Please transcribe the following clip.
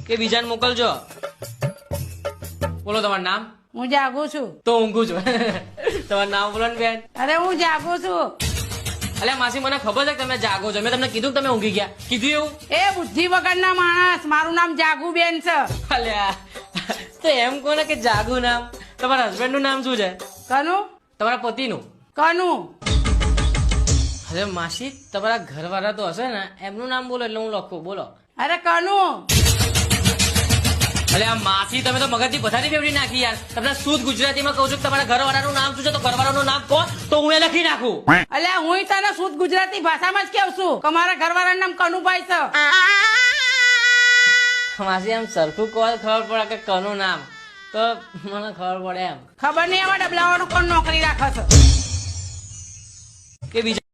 કે બીજાને મોકલજો. બોલો તમારું નામ. હું જાગું છું. તો ઊંઘું છું. તમારું નામ બોલો ને બેન. અરે હું જાગું છું. અલ્યા માસી મને ખબર છે કે તમે જાગો છો. મેં તમને કીધું કે તમે ઊંઘી ગયા. કીધું એવું? એ બુદ્ધિ વગરના માણસ, મારું નામ જાગુબેન છે. અલ્યા તો એમ કોને કે જાગુ નામ. તમારા હસબન્ડ નું નામ શું છે? કનું તમારા પતિનું? કનું અરે માસી તમારા ઘરવાળા તો હશે ને, એમનું નામ બોલો એટલે હું લખું. બોલો. અરે કનું અલે આ માસી તમે તો મગજની પથારી ફેરવી નાખી યાર. તમને શુદ્ધ ગુજરાતીમાં કહું છું કે તમારા ઘરવાળાનું નામ શું છે, તો ઘરવાળાનું નામ કહો તો હું એ લખી નાખું. અલ્યા હું તને શુદ્ધ ગુજરાતી ભાષામાં જ કેવું છું કે મારા ઘરવાળાનું નામ કનુભાઈ છે. માસી આમ સરખું કહો ખબર પડે કે કનું નામ, તો મને ખબર પડે એમ. ખબર નહીં એમાં ડબલાવાનું કોણ નોકરી રાખે છે કે બીજા